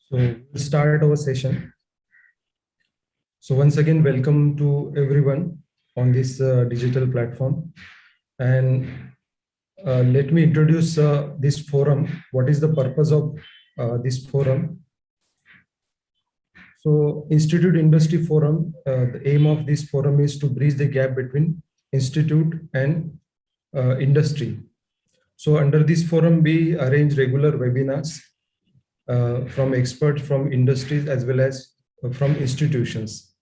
So we'll start our session. So once again, welcome to everyone on this digital platform. And let me introduce this forum. What is the purpose of this forum? So Institute Industry Forum, the aim of this forum is to bridge the gap between institute and industry. So under this forum, we arrange regular webinars from experts from industries as well as from institutions.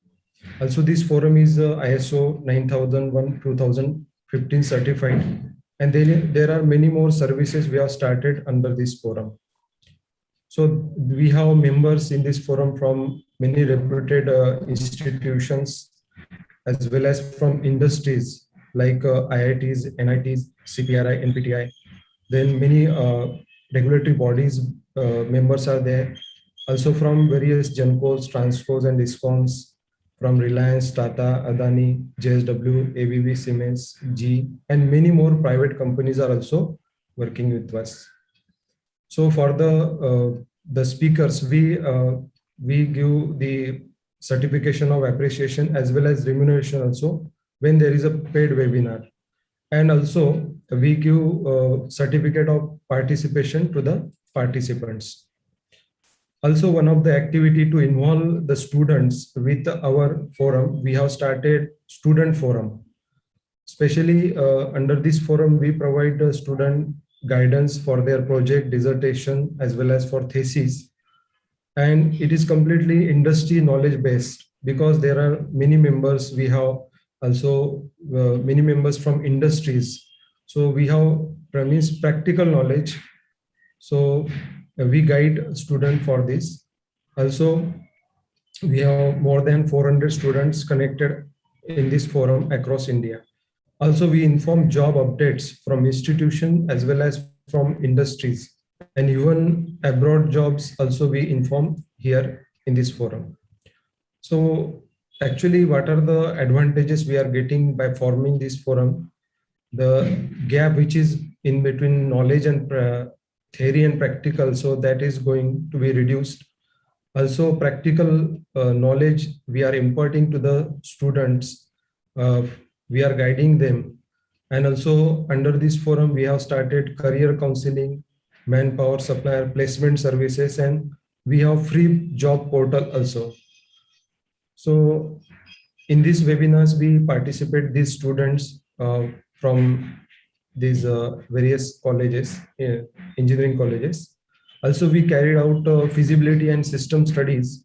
Also, this forum is ISO 9001 2015 certified, and then there are many more services we have started under this forum. So we have members in this forum from many reputed institutions as well as from industries like IITs, NITs, CPRI, NPTI. Then many regulatory bodies members are there. Also from various GENCOs, Transcos and DISCOMs, from Reliance, Tata, Adani, JSW, ABB, Siemens, G, and many more private companies are also working with us. So for the speakers, we give the certification of appreciation as well as remuneration also when there is a paid webinar, and also we give certificate of participation to the participants. Also, one of the activity to involve the students with our forum, we have started student forum. Especially under this forum, we provide the student guidance for their project, dissertation, as well as for thesis. And it is completely industry knowledge based because there are many members. We have also many members from industries. So we have premise practical knowledge. So we guide student for this. Also, we have more than 400 students connected in this forum across India. Also, we inform job updates from institution as well as from industries, and even abroad jobs also we inform here in this forum. So actually, what are the advantages we are getting by forming this forum? The gap which is in between knowledge and theory and practical, so that is going to be reduced. Also practical knowledge we are imparting to the students, we are guiding them. And also under this forum we have started career counseling, manpower supplier placement services, and we have free job portal also. So in these webinars we participate these students from these various colleges, engineering colleges. Also, we carried out feasibility and system studies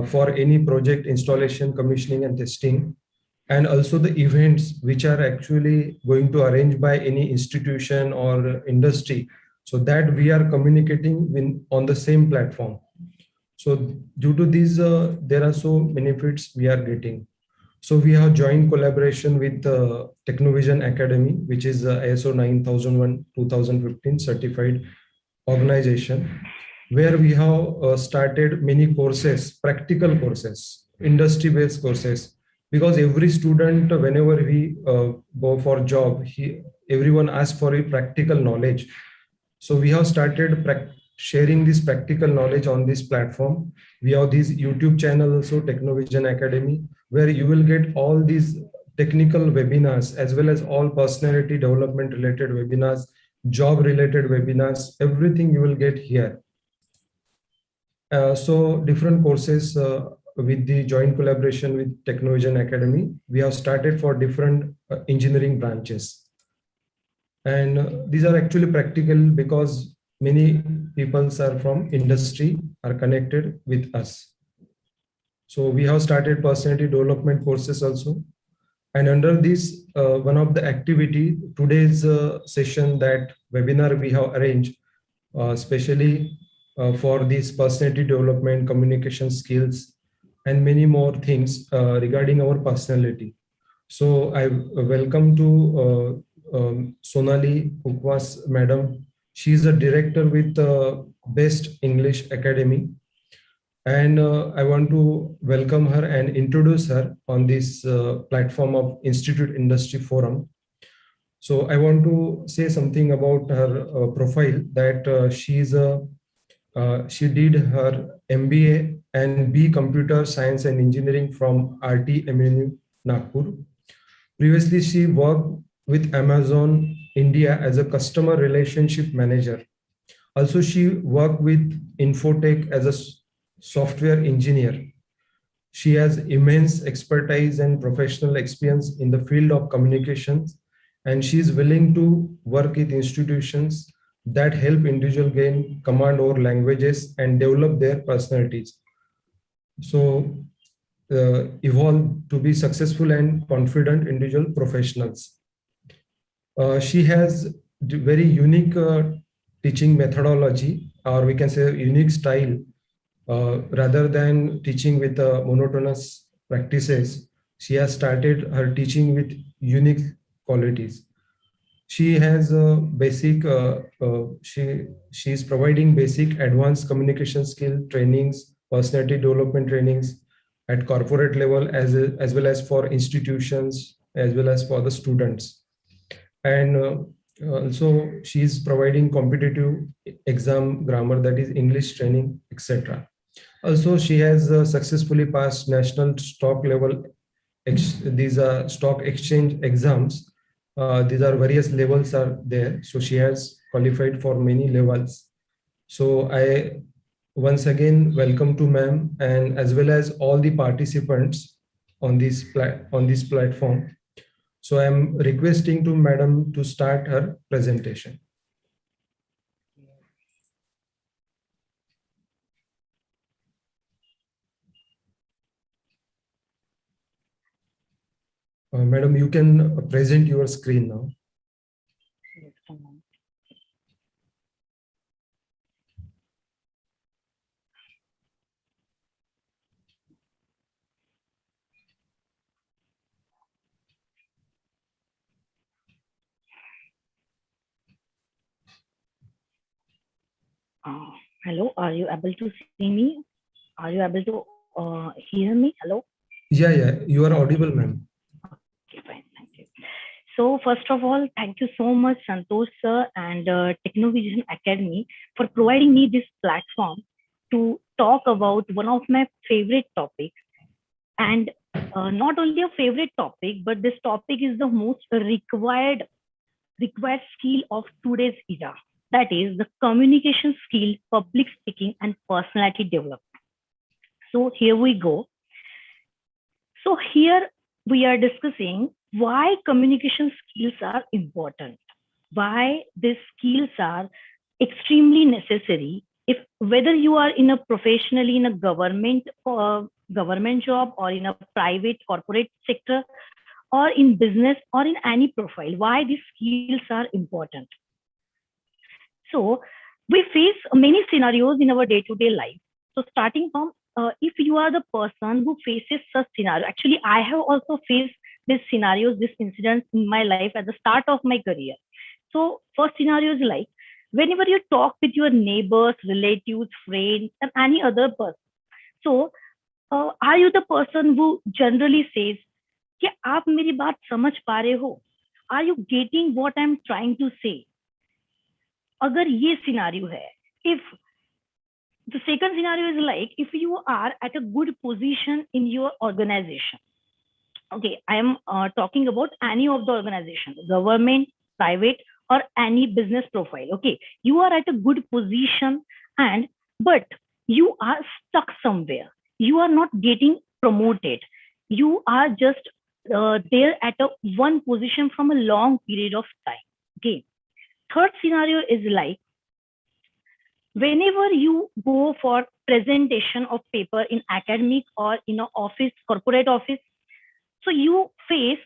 for any project installation, commissioning, and testing, and also the events which are actually going to arrange by any institution or industry, so that we are communicating on the same platform. So due to these, there are so benefits we are getting. So we have joint collaboration with Technovision Academy, which is ISO 9001 2015 certified organization, where we have started many courses, practical courses, industry-based courses, because every student, whenever we go for job, everyone asks for a practical knowledge. So we have started sharing this practical knowledge on this platform. We have this YouTube channel also, Technovision Academy, where you will get all these technical webinars as well as all personality development related webinars, job related webinars, everything you will get here. So different courses with the joint collaboration with Technovision Academy, we have started for different engineering branches. And these are actually practical because many peoples are from industry are connected with us. So we have started personality development courses also. And under this, one of the activity, today's session, that webinar we have arranged, especially for this personality development, communication skills, and many more things regarding our personality. So I welcome to Sonali Ukwas Madam. She is a director with Best English Academy. And I want to welcome her and introduce her on this platform of Institute Industry Forum. So I want to say something about her profile, that she is a She did her MBA and B Computer Science and Engineering from RT Nagpur. Previously, she worked with Amazon India as a customer relationship manager. Also, she worked with Infotech as a software engineer. She has immense expertise and professional experience in the field of communications, and she is willing to work with institutions that help individuals gain command over languages and develop their personalities. So, evolve to be successful and confident individual professionals. She has very unique teaching methodology, or we can say unique style. Rather than teaching with monotonous practices, she has started her teaching with unique qualities. She has a basic. She is providing basic advanced communication skill trainings, personality development trainings at corporate level as well as for institutions as well as for the students. And also she is providing competitive exam grammar, that is English training, etc. Also, she has successfully passed national stock level these are stock exchange exams. These are various levels are there. So she has qualified for many levels. So I once again welcome to ma'am and as well as all the participants on on this platform. So I'm requesting to madam to start her presentation. Madam, you can present your screen now. Hello, are you able to see me? Are you able to hear me? Hello? Yeah, you are audible, ma'am. Okay, fine, thank you. So first of all, thank you so much, Santosh sir and Technovision Academy for providing me this platform to talk about one of my favorite topics. And not only a favorite topic, but this topic is the most required skill of today's era. That is the communication skill, public speaking, and personality development. So here we go. So here we are discussing why communication skills are important, why these skills are extremely necessary. If whether you are in a professionally in a government job or in a private corporate sector or in business or in any profile, why these skills are important. So we face many scenarios in our day-to-day life. So starting from if you are the person who faces such scenario, actually I have also faced these scenarios, these incidents in my life at the start of my career. So first scenario is like whenever you talk with your neighbors, relatives, friends, and any other person. So are you the person who generally says कि आप मेरी बात समझ पा रहे हो? Are you getting what I'm trying to say? अगर ये सिनारियो है, if the second scenario is like if you are at a good position in your organization. Okay, I am talking about any of the organization, government, private, or any business profile. Okay, you are at a good position, and but you are stuck somewhere. You are not getting promoted. You are just there at a one position from a long period of time. Okay, third scenario is like whenever you go for presentation of paper in academic or in an office, corporate office, so you face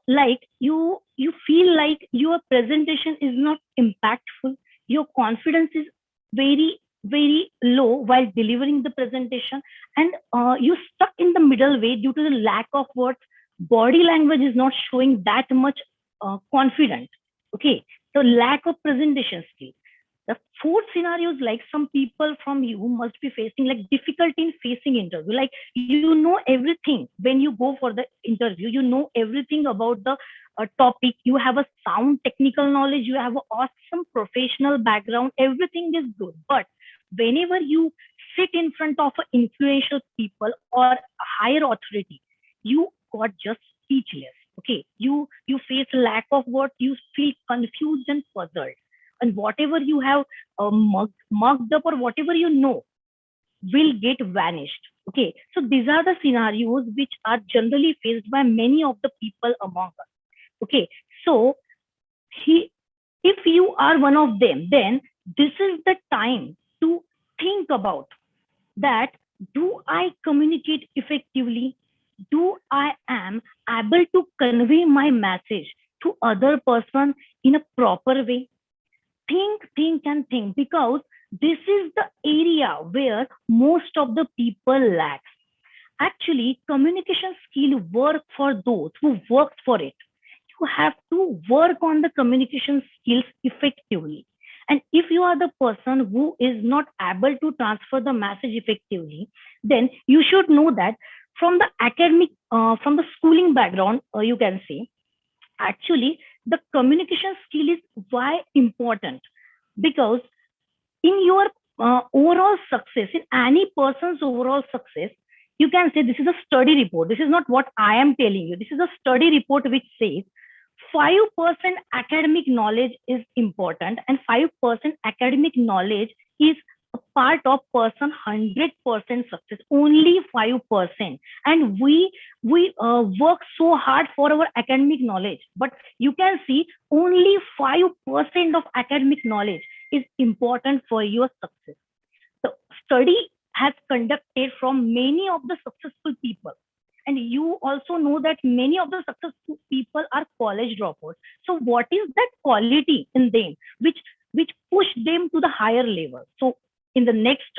like you feel like your presentation is not impactful, your confidence is very low while delivering the presentation, and you stuck in the middle way due to the lack of what body language is not showing that much confident. Okay, so lack of presentation skill. The fourth scenario is like some people from you must be facing like difficulty in facing interview. Like you know everything when you go for the interview, you know everything about the topic. You have a sound technical knowledge. You have an awesome professional background. Everything is good, but whenever you sit in front of influential people or higher authority, you got just speechless. Okay, you face lack of words, you feel confused and puzzled, and whatever you have mugged up or whatever you know will get vanished. Okay, so these are the scenarios which are generally faced by many of the people among us. Okay, so he, if you are one of them, then this is the time to think about that. Do I communicate effectively? Do I am able to convey my message to other person in a proper way? Think and think, because this is the area where most of the people lack. Actually, communication skill work for those who work for it. You have to work on the communication skills effectively. And if you are the person who is not able to transfer the message effectively, then you should know that from the academic, from the schooling background, you can say, actually, the communication skill is why important, because in your overall success, in any person's overall success, you can say this is a study report. This is not what I am telling you. This is a study report which says 5% academic knowledge is important and 5% academic knowledge is a part of person 100% success. Only 5%. And we work so hard for our academic knowledge, but you can see only 5% of academic knowledge is important for your success. The study has conducted from many of the successful people, and you also know that many of the successful people are college dropouts. So what is that quality in them which push them to the higher level? So in the next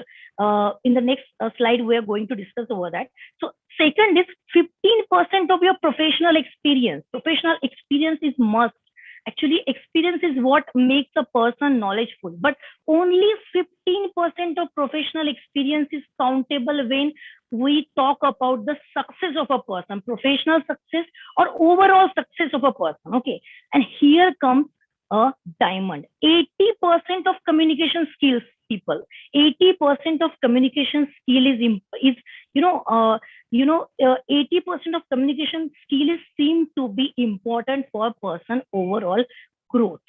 slide we are going to discuss over that. So second is 15% of your professional experience. Professional experience is must. Actually, experience is what makes a person knowledgeable, but only 15% of professional experience is countable when we talk about the success of a person, professional success or overall success of a person. Okay, and here comes a diamond. 80% of communication skills, people. 80% of communication skill is 80% of communication skill is seem to be important for a person overall growth.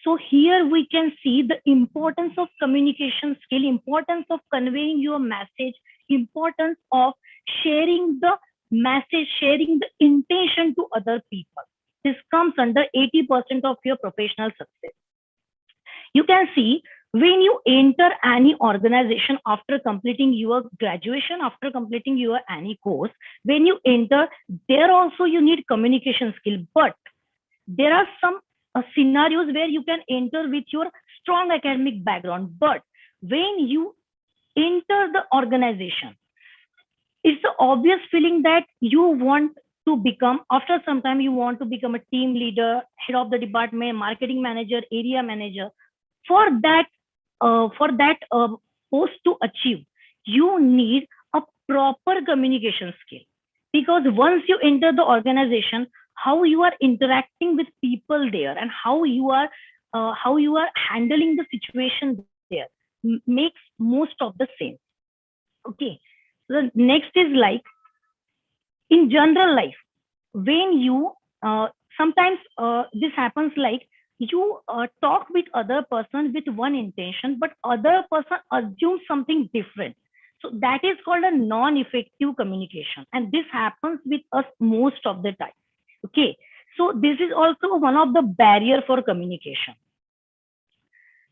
So here we can see the importance of communication skill, importance of conveying your message, importance of sharing the message, sharing the intention to other people. This comes under 80% of your professional success. You can see when you enter any organization after completing your graduation, after completing your any course, when you enter, there also you need communication skill. But there are some scenarios where you can enter with your strong academic background. But when you enter the organization, it's the obvious feeling that you want to become, after some time, you want to become a team leader, head of the department, marketing manager, area manager. For that post to achieve, you need a proper communication skill, because once you enter the organization, how you are interacting with people there and how you are handling the situation there makes most of the same. Okay, so the next is like in general life, when you sometimes this happens like you talk with other person with one intention, but other person assumes something different. So that is called a non-effective communication, and this happens with us most of the time. Okay, so this is also one of the barrier for communication.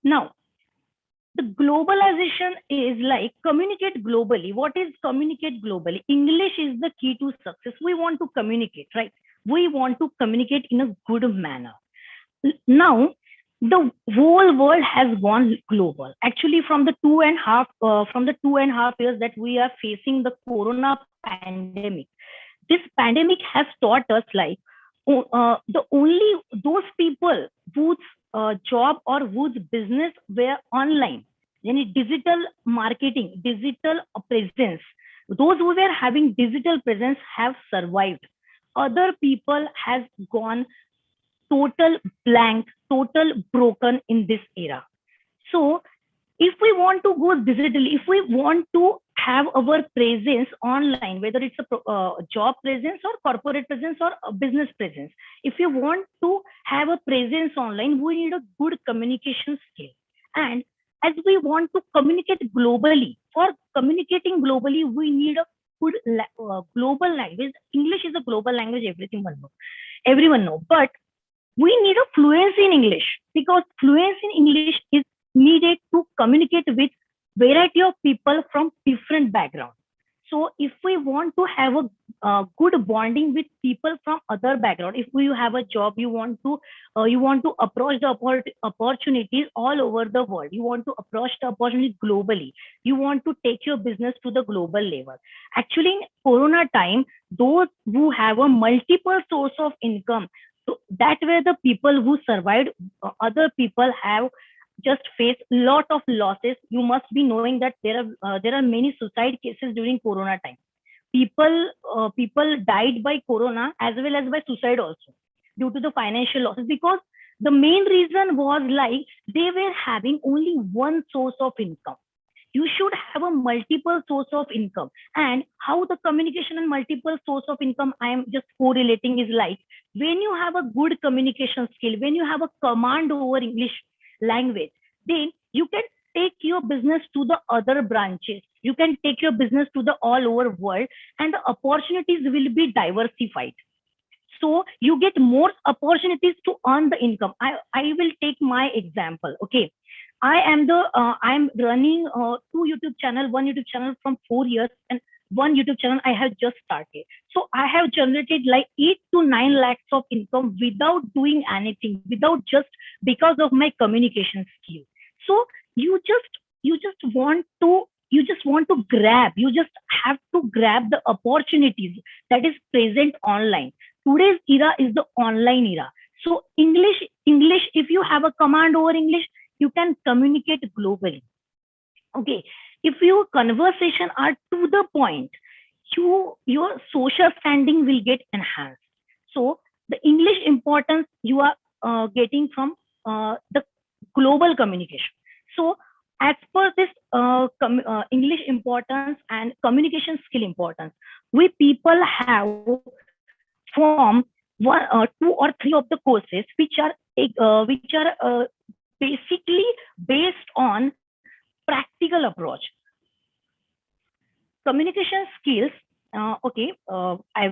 Now, the globalization is like communicate globally. What is communicate globally? English is the key to success. We want to communicate, right? We want to communicate in a good manner. Now, the whole world has gone global. Actually, from the 2.5 years that we are facing the corona pandemic, this pandemic has taught us like the only those people whose job or whose business were online, any digital marketing, digital presence, those who were having digital presence have survived. Other people has gone total blank, total broken in this era. So if we want to go digitally, if we want to have our presence online, whether it's a job presence or corporate presence or a business presence, if you want to have a presence online, we need a good communication skill. And as we want to communicate globally, for communicating globally, we need a good global language. English is a global language, everyone know, but we need a fluency in English, because fluency in English is needed to communicate with variety of people from different backgrounds. So if we want to have a good bonding with people from other background, if you have a job, you want to approach the opportunities all over the world, you want to approach the opportunity globally, you want to take your business to the global level. Actually, in Corona time, those who have a multiple source of income, so that were the people who survived. Other people have just faced lot of losses. You must be knowing that there are many suicide cases during Corona time. People died by Corona as well as by suicide also, due to the financial losses, because the main reason was like they were having only one source of income. You should have a multiple source of income. And how the communication and multiple source of income I am just correlating is like, when you have a good communication skill, when you have a command over English language, then you can take your business to the other branches, you can take your business to the all over world, and the opportunities will be diversified. So you get more opportunities to earn the income. I will take my example. Okay, I am running two YouTube channel, one YouTube channel from 4 years, and one YouTube channel I have just started. So I have generated like 8 to 9 lakhs of income without doing anything, without just because of my communication skill. So you just you just want to grab, you just have to grab the opportunities that is present online. Today's era is the online era. So English, if you have a command over English, you can communicate globally. Okay, if your conversation are to the point, your social standing will get enhanced. So the English importance you are getting from the global communication. So as per this English importance and communication skill importance, we people have form one, two or three of the courses which are basically based on practical approach. Communication skills. Okay, I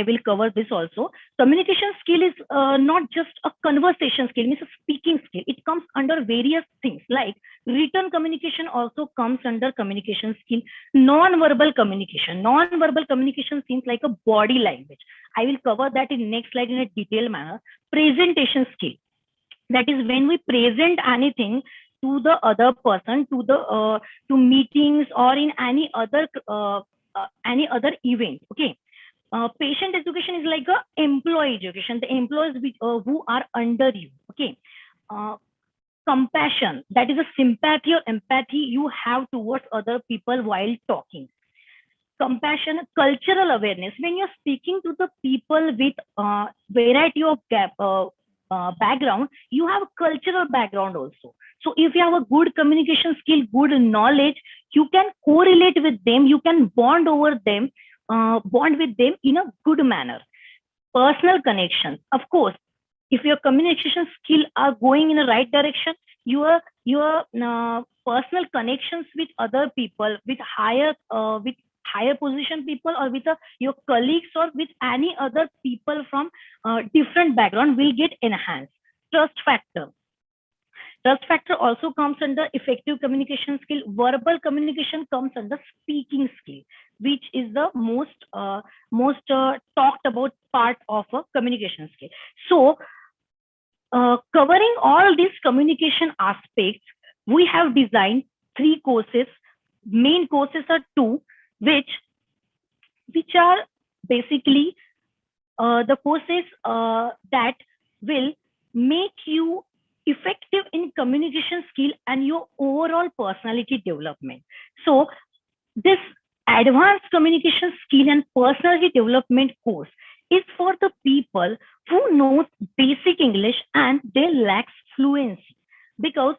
will cover this also. Communication skill is not just a conversation skill, means a speaking skill. It comes under various things like written communication also comes under communication skill. Non-verbal communication. Non-verbal communication seems like a body language. I will cover that in next slide in a detailed manner. Presentation skill. That is when we present anything to the other person, to meetings or in any other event. Okay, patient education is like a employee education, the employees who are under you. Okay, compassion, that is a sympathy or empathy you have towards other people while talking. Compassion, cultural awareness, when you're speaking to the people with variety of background, you have a cultural background also. So if you have a good communication skill, good knowledge, you can correlate with them, you can bond over them, bond with them in a good manner. Personal connection, of course, if your communication skill are going in the right direction, your personal connections with other people, with higher position people, or with your colleagues, or with any other people from different background will get enhanced. Trust factor. Trust factor also comes under effective communication skill. Verbal communication comes under speaking skill, which is the most talked about part of a communication skill. So covering all these communication aspects, we have designed 3 courses. Main courses are 2, which are basically the courses that will make you effective in communication skill and your overall personality development. So this advanced communication skill and personality development course is for the people who knows basic English and they lacks fluency, because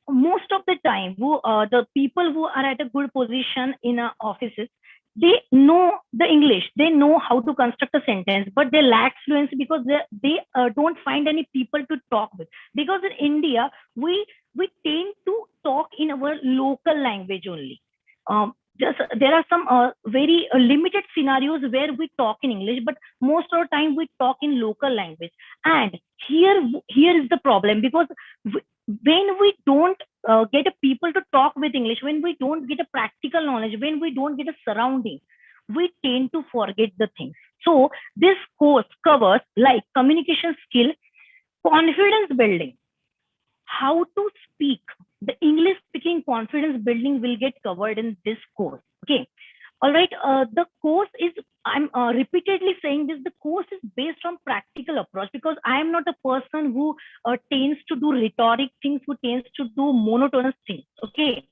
most of the time, the people who are at a good position in offices, they know the English, they know how to construct a sentence, but they lack fluency because they don't find any people to talk with. Because in India, we tend to talk in our local language only. Just there are some very limited scenarios where we talk in English, but most of the time we talk in local language. And here is the problem, because when we don't get a people to talk with English, when we don't get a practical knowledge, when we don't get a surrounding, we tend to forget the things. So this course covers like communication skill, confidence building, how to speak. The English speaking confidence building will get covered in this course. Okay. All right. The course is, I'm repeatedly saying this, the course is based on practical approach, because I am not a person who tends to do rhetoric things, who tends to do monotonous things. Okay.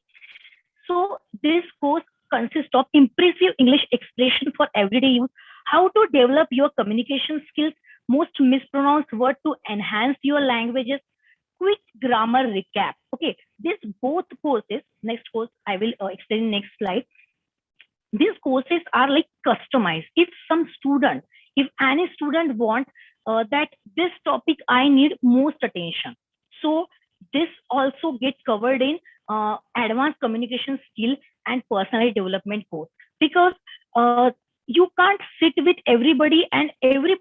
So this course consists of impressive English expression for everyday use, how to develop your communication skills, most mispronounced word to enhance your languages, quick grammar recap. Okay, this both courses, next course I will explain next slide. These courses are like customized. If some student, if any student want that this topic I need most attention, so this also get covered in advanced communication skill and personality development course. Because you can't sit with everybody, and every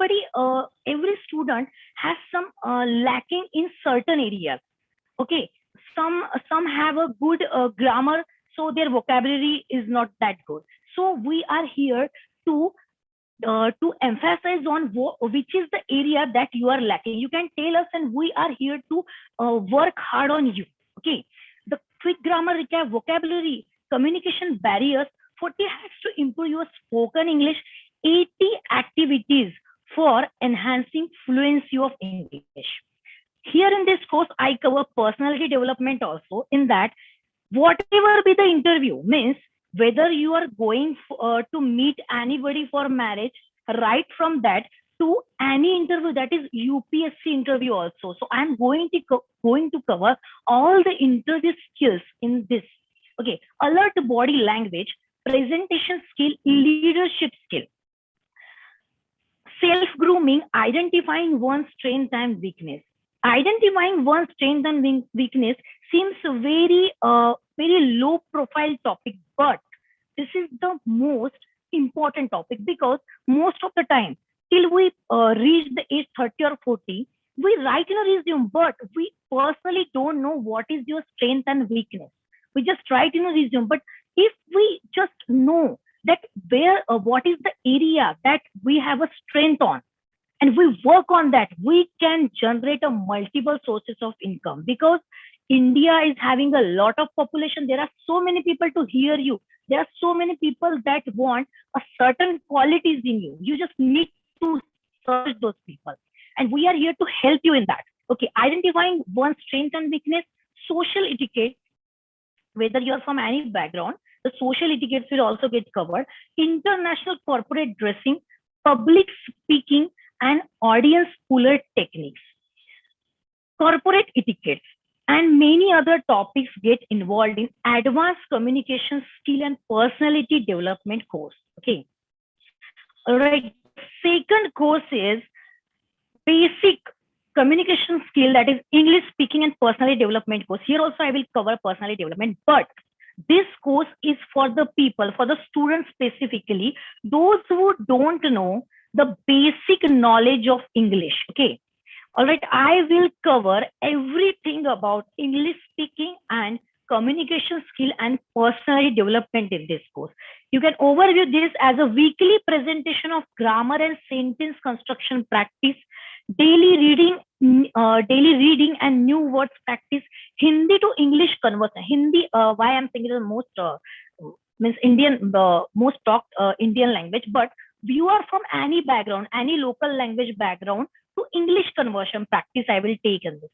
student has some lacking in certain areas. Okay, some have a good grammar, so their vocabulary is not that good. So we are here to emphasize on which is the area that you are lacking. You can tell us, and we are here to work hard on you. Okay, the quick grammar recap, vocabulary, communication barriers, 40 hacks to improve your spoken English, 80 activities for enhancing fluency of English. Here in this course, I cover personality development also, in that whatever be the interview, means whether you are going to meet anybody for marriage, right from that to any interview, that is UPSC interview also. So I'm going to cover all the interview skills in this. Okay, alert body language, presentation skill, leadership skill, self grooming, identifying one's strength and weakness. Identifying one's strength and weakness seems a very low profile topic, but this is the most important topic, because most of the time, till we reach the age 30 or 40, we write in a resume, but we personally don't know what is your strength and weakness. We just write in a resume, but if we just know that where what is the area that we have a strength on, and we work on that, we can generate a multiple sources of income. Because India is having a lot of population, there are so many people to hear you, there are so many people that want a certain qualities in you. You just need to search those people, and we are here to help you in that. Okay, identifying one's strength and weakness, social etiquette, whether you're from any background, the social etiquettes will also get covered, international corporate dressing, public speaking, and audience puller techniques, corporate etiquettes, and many other topics get involved in advanced communication skill and personality development course. Okay. All right. Second course is basic communication skill, that is English speaking and personality development course. Here also I will cover personality development, but this course is for the people, for the students specifically, those who don't know the basic knowledge of English. Okay. All right. I will cover everything about English speaking and communication skill and personality development in this course. You can overview this as a weekly presentation of grammar and sentence construction practice, daily reading and new words practice, Hindi to English conversion. Hindi, why I'm saying it is the most means Indian, the most talked Indian language, but you are from any background, any local language background, to English conversion practice I will take in this.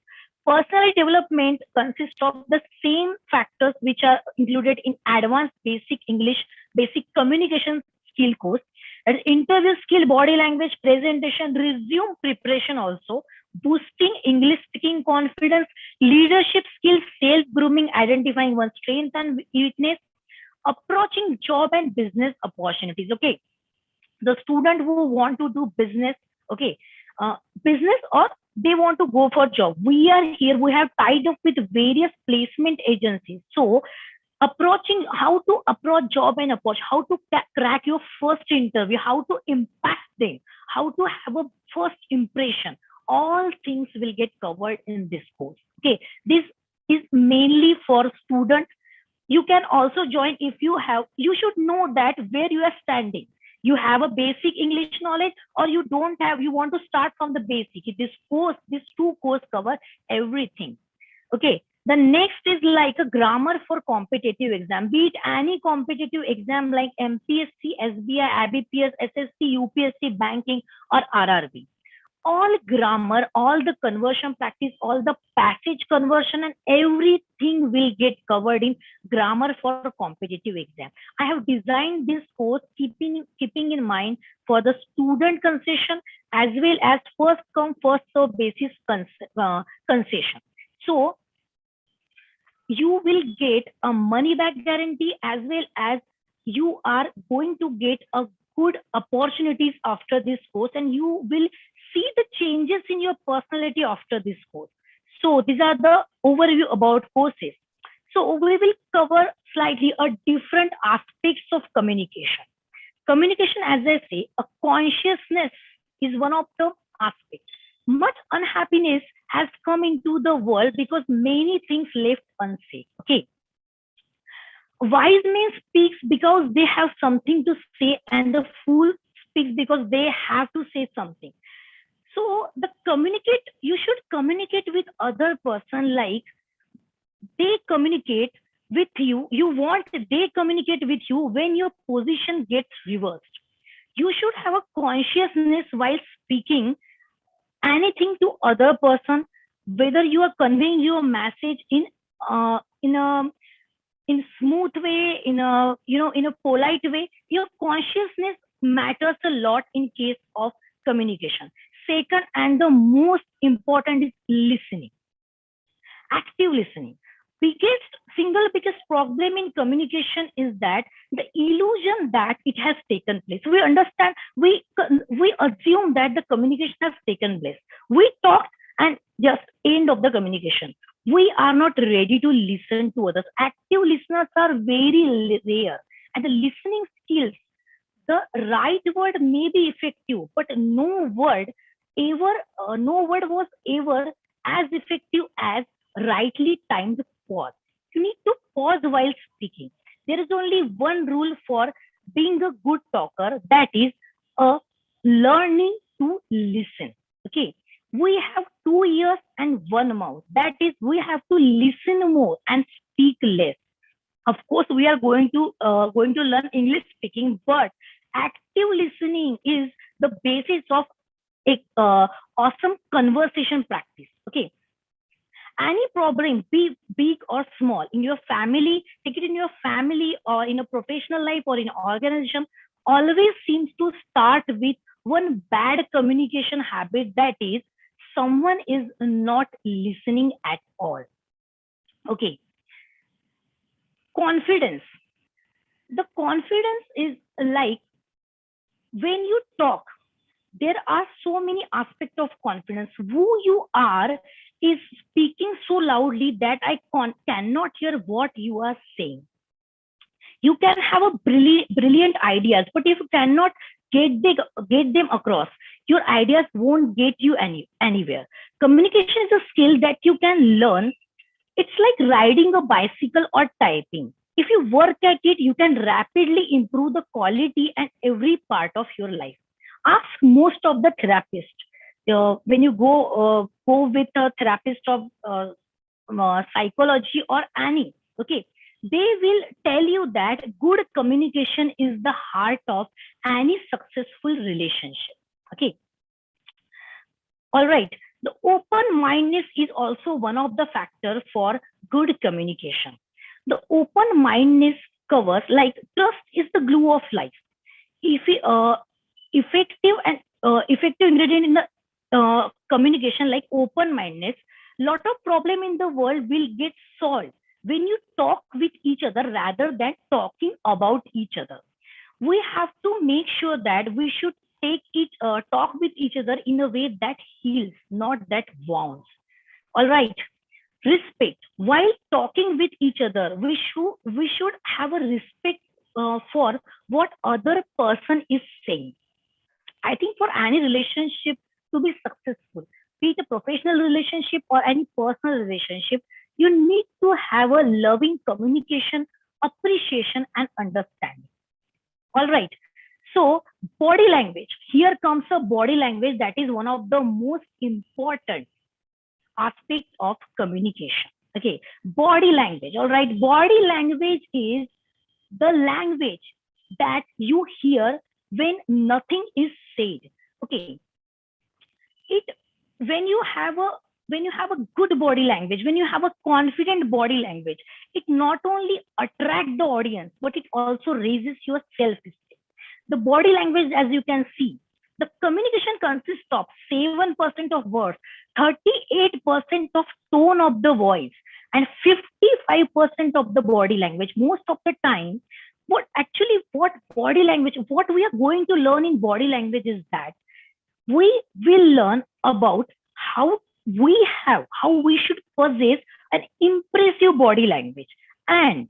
Personality development consists of the same factors which are included in advanced basic English, basic communication skill course. And interview skill, body language, presentation, resume preparation also, boosting English speaking confidence, leadership skills, self grooming, identifying one's strength and weakness, approaching job and business opportunities. Okay, the student who want to do business, okay, business, or they want to go for job, we are here, we have tied up with various placement agencies. So approaching, how to approach job and approach, how to crack your first interview, how to impact them, how to have a first impression, all things will get covered in this course. Okay, this is mainly for students. You can also join if you have, you should know that where you are standing, you have a basic English knowledge or you don't have, you want to start from the basic. This course, these two course cover everything. Okay, the next is like a grammar for competitive exam, be it any competitive exam like MPSC, SBI, IBPS, SSC, UPSC, banking, or RRB. All grammar, all the conversion practice, all the passage conversion, and everything will get covered in grammar for competitive exam. I have designed this course keeping in mind for the student concession as well as first come first serve basis concession. So you will get a money back guarantee as well as you are going to get a good opportunities after this course, and you will see the changes in your personality after this course. So these are the overview about courses. So we will cover slightly a different aspects of communication. Communication, as I say, a consciousness is one of the aspects. Much unhappiness has come into the world because many things left unsaid. Okay. Wise men speaks because they have something to say, and the fool speaks because they have to say something. So the communicate, you should communicate with other person like they communicate with you. You want they communicate with you when your position gets reversed. You should have a consciousness while speaking anything to other person, whether you are conveying your message in a in smooth way, in a in a polite way. Your consciousness matters a lot in case of communication. Second, and the most important, is listening. Active listening. Biggest problem in communication is that the illusion that it has taken place. We understand, we assume that the communication has taken place. We talked and just end of the communication. We are not ready to listen to others. Active listeners are very rare, and the listening skills, the right word may be effective, but no word was ever as effective as rightly timed pause. You need to pause while speaking. There is only one rule for being a good talker, that is learning to listen. Okay, we have 2 ears and one mouth. That is, we have to listen more and speak less. Of course, we are going to learn English speaking, but active listening is the basis of a awesome conversation practice. Okay, any problem, be big or small, in your family, take it in your family or in a professional life or in organization, always seems to start with one bad communication habit, that is, someone is not listening at all. Okay, confidence. The confidence is like when you talk, there are so many aspects of confidence. Who you are is speaking so loudly that I cannot hear what you are saying. You can have a brilliant ideas, but if you cannot get them across, your ideas won't get you anywhere. Communication is a skill that you can learn. It's like riding a bicycle or typing. If you work at it, you can rapidly improve the quality and every part of your life. Ask most of the therapists. When you go with a therapist of psychology or any, okay, they will tell you that good communication is the heart of any successful relationship. Okay, all right. The open mindedness is also one of the factors for good communication. The open mindedness covers like trust is the glue of life. If effective ingredient in the communication like open mindedness, lot of problem in the world will get solved when you talk with each other rather than talking about each other. We have to make sure that we should talk with each other in a way that heals, not that wounds. All right. Respect. While talking with each other, we should have a respect for what other person is saying. I think for any relationship to be successful, be it a professional relationship or any personal relationship, you need to have a loving communication, appreciation, and understanding. All right. So, body language. Here comes a body language that is one of the most important aspects of communication. Okay. Body language. All right. Body language is the language that you hear when nothing is said. Okay. It when you have a when you have a good body language, when you have a confident body language, it not only attracts the audience, but it also raises your self-esteem. The body language, as you can see, the communication consists of 7% of words, 38% of tone of the voice, and 55% of the body language. Most of the time, what body language, what we are going to learn in body language is that we will learn about how how we should possess an impressive body language, and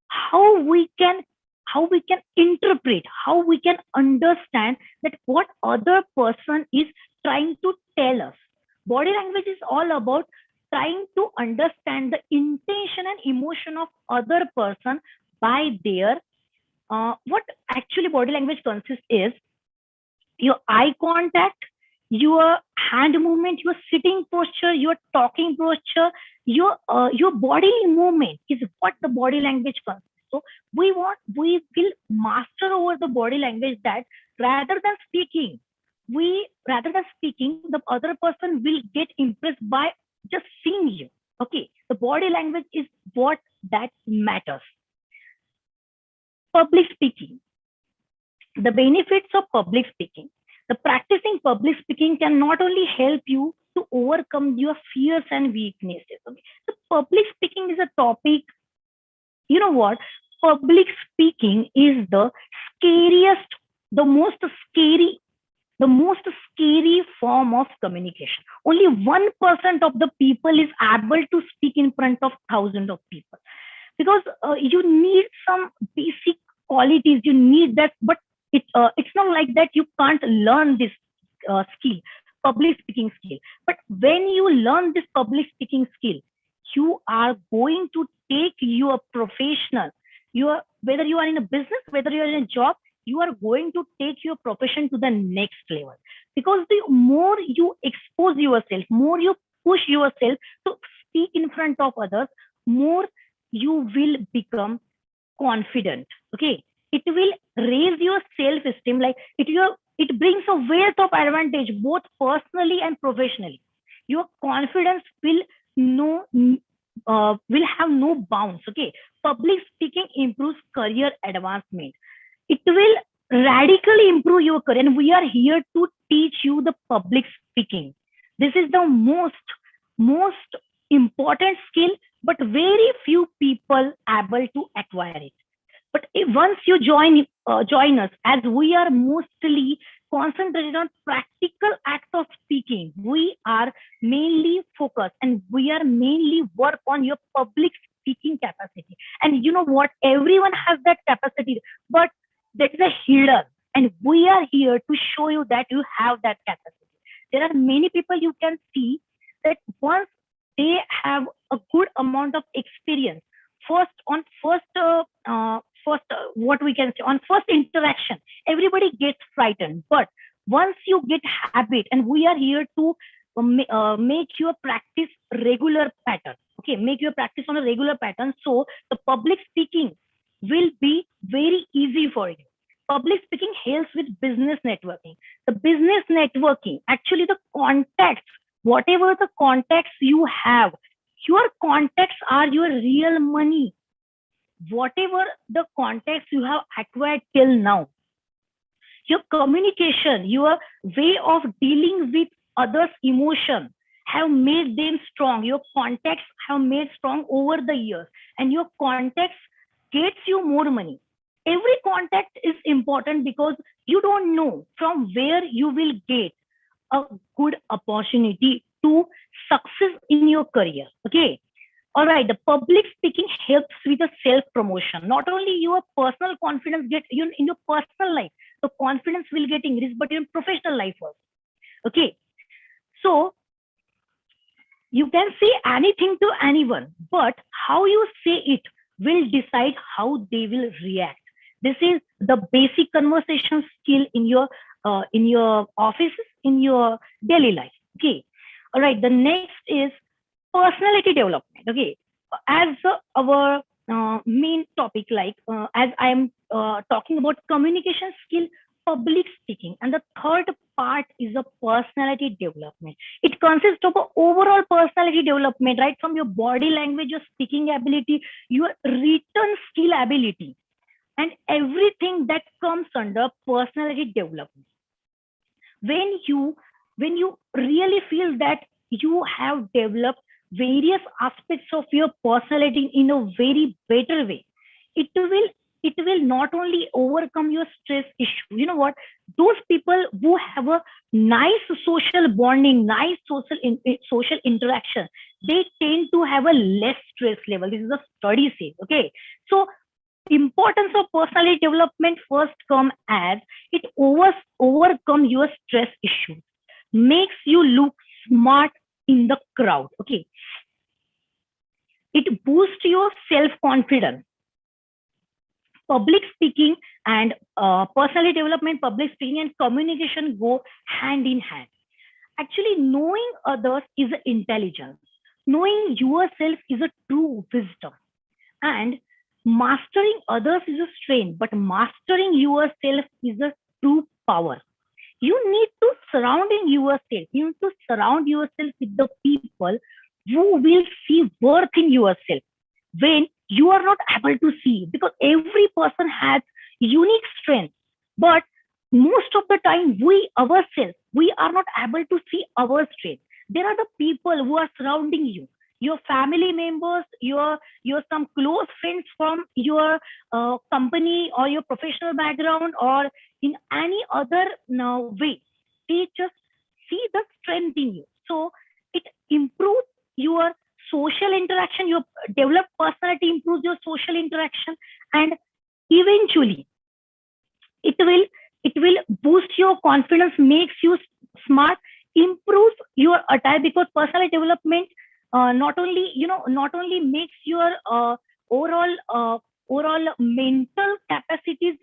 how we can how we can interpret, how we can understand that what other person is trying to tell us. Body language is all about trying to understand the intention and emotion of other person by their what actually body language consists is your eye contact, your hand movement, your sitting posture, your talking posture, your body movement is what the body language consists. So we will master over the body language that rather than speaking, the other person will get impressed by just seeing you. Okay, the body language is what that matters. Public speaking, the benefits of public speaking. The practicing public speaking can not only help you to overcome your fears and weaknesses. Okay? So public speaking is a topic, you know what? Public speaking is scariest, the most scary, the most scary form of communication. Only 1% of the people is able to speak in front of thousands of people, because you need some basic qualities, you need that, but it's not like that you can't learn this skill, public speaking skill. But when you learn this public speaking skill, you are going to take your professional, whether you are in a business, whether you are in a job, you are going to take your profession to the next level, because the more you expose yourself, more you push yourself to speak in front of others, more you will become confident. Okay, it will raise your self esteem, like it brings a wealth of advantage both personally and professionally. Your confidence no will have no bounds. Okay, public speaking improves career advancement, it will radically improve your career, and we are here to teach you the public speaking. This is the most important skill, but very few people able to acquire it. But once you join us, as we are mostly concentrated on practical acts of speaking, we are mainly focused and we are mainly work on your public speaking capacity. And you know what? Everyone has that capacity, but that is a hidden. And we are here to show you that you have that capacity. There are many people you can see that once they have a good amount of experience, what we can say, on first interaction, everybody gets frightened, but once you get habit, and we are here to make your practice regular pattern. Okay, make your practice on a regular pattern, so the public speaking will be very easy for you. Public speaking helps with business networking. The business networking, actually the contacts, whatever the contacts you have, your contacts are your real money. Whatever the contacts you have acquired till now, your communication, your way of dealing with others' emotion have made them strong. Your contacts have made strong over the years, and your contacts gets you more money. Every contact is important because you don't know from where you will get a good opportunity to success in your career. Okay. All right. The public speaking helps with the self promotion. Not only your personal confidence get you in your personal life, the confidence will get increased, but in professional life also. Okay. So you can say anything to anyone, but how you say it will decide how they will react. This is the basic conversation skill in your offices, in your daily life. Okay. All right. The next is personality development. Okay. As our main topic, like as I am talking about communication skill, public speaking, and the third part is a personality development. It consists of a overall personality development, right from your body language, your speaking ability, your written skill ability, and everything that comes under personality development. When you when you really feel that you have developed various aspects of your personality in a very better way, it will it will not only overcome your stress issue. You know what, those people who have a nice social bonding, nice social interaction, they tend to have a less stress level. This is a study says. Okay. So importance of personality development first come as it overcome your stress issues, makes you look smart in the crowd. Okay. It boosts your self confidence. Public speaking and personality development, public speaking and communication go hand in hand. Actually, knowing others is intelligence, knowing yourself is a true wisdom, and mastering others is a strength, but mastering yourself is a true power. You need to you need to surround yourself with the people who will see worth in yourself when you are not able to see, because every person has unique strength. But most of the time we are not able to see our strength. There are the people who are surrounding you, your family members, your some close friends from your company or your professional background or in any other way. They just see the strength in you, so it improves your social interaction. Your developed personality improves your social interaction, and eventually it will it will boost your confidence, makes you smart, improves your attire, because personal development not only makes your overall overall mental capacities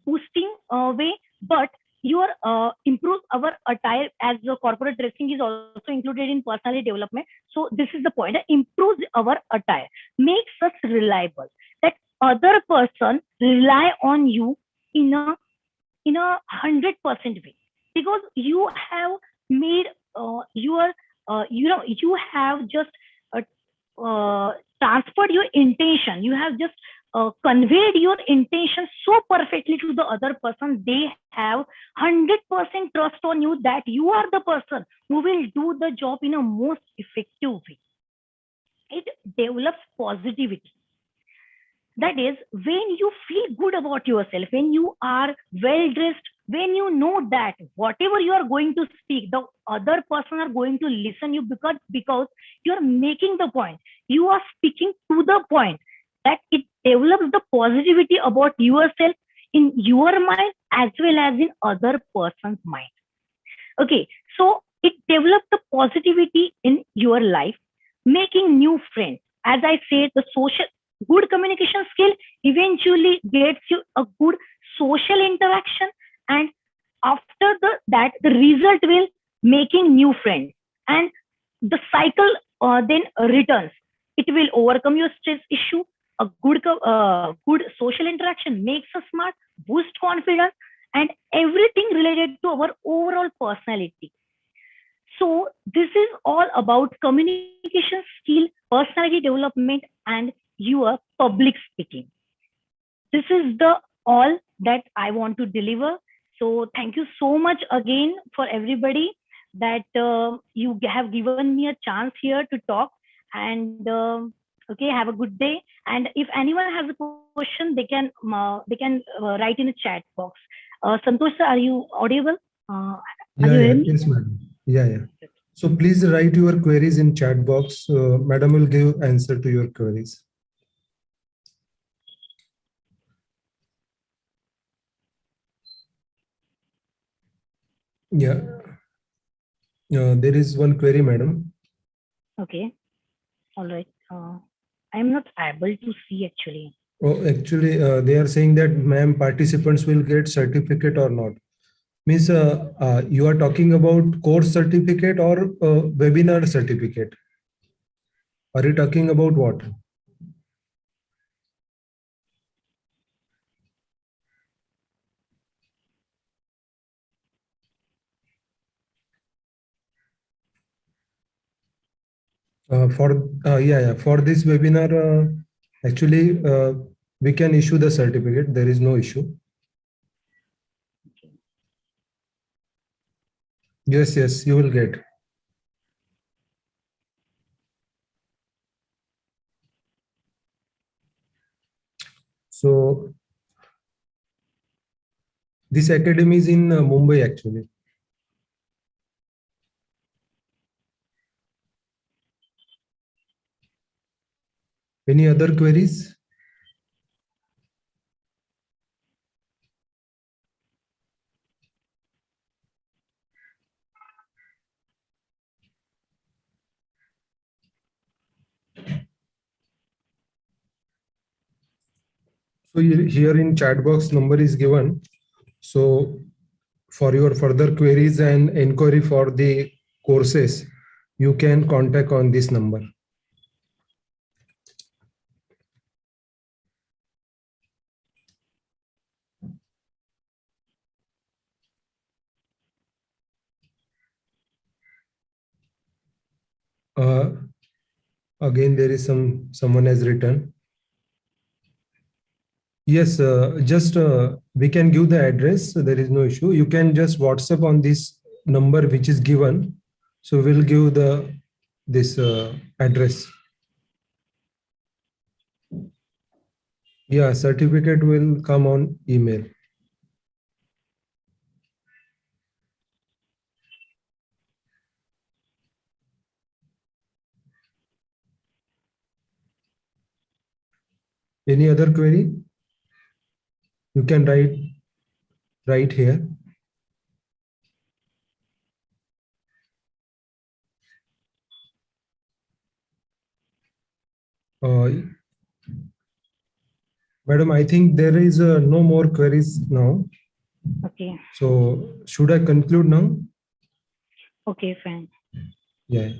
boosting way, but your improves our attire, as the corporate dressing is also included in personality development. So this is the point, improves our attire, makes us reliable, that other person rely on you in a 100% way, because you have made your you have just uh, transferred your intention, you have just conveyed your intention so perfectly to the other person. They have 100% trust on you that you are the person who will do the job in a most effective way. It develops positivity. That is, when you feel good about yourself, when you are well dressed, when you know that whatever you are going to speak, the other person are going to listen you, because you are making the point, you are speaking to the point, that it develops the positivity about yourself in your mind as well as in other person's mind. Okay. So it develops the positivity in your life, making new friends. As I said, the social good communication skill eventually gets you a good social interaction, and after that the result will making new friends, and the cycle then returns. It will overcome your stress issue. A good social interaction makes us smart, boost confidence, and everything related to our overall personality. So this is all about communication skill, personality development, and your public speaking. This is the all that I want to deliver. So thank you so much again for everybody. that you have given me a chance here to talk. And okay, have a good day. And if anyone has a question, they can write in the chat box. Santosh sir, are you audible? Are Yeah, you yeah, hearing me? yes, madam. Yeah, yeah. So please write your queries in chat box. Madam will give answer to your queries. Yeah, there is one query, madam. Okay, all right. I'm not able to see actually. Oh, actually, they are saying that, ma'am, participants will get certificate or not. Means you are talking about course certificate or webinar certificate? Are you talking about what? For this webinar, actually, we can issue the certificate. There is no issue. Yes, yes, you will get. So this academy is in Mumbai actually. Any other queries? So here in chat box number is given. So for your further queries and inquiry for the courses, you can contact on this number. Uh, Again, there is someone has written. Yes, just we can give the address. So there is no issue. You can just WhatsApp on this number which is given. So we'll give this address. Yeah, certificate will come on email. Any other query? You can write here. Uh, Madam, I think there is no more queries now. Okay. So should I conclude now? Okay, fine. Yeah.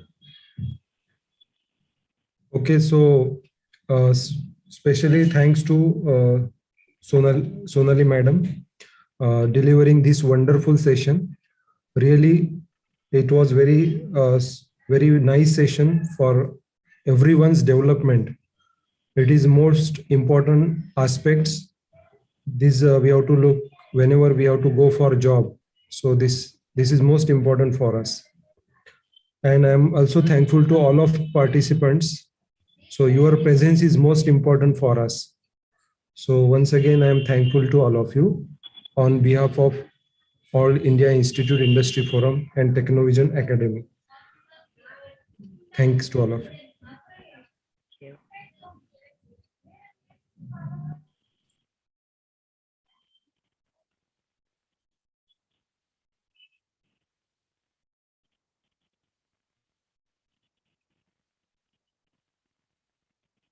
Okay, so especially thanks to Sonali madam delivering this wonderful session. Really, it was very nice session for everyone's development. It is most important aspects. This we have to look whenever we have to go for a job. So this is most important for us. And I'm also thankful to all of participants. So your presence is most important for us. So once again, I am thankful to all of you on behalf of All India Institute Industry Forum and Technovision Academy. Thanks to all of you.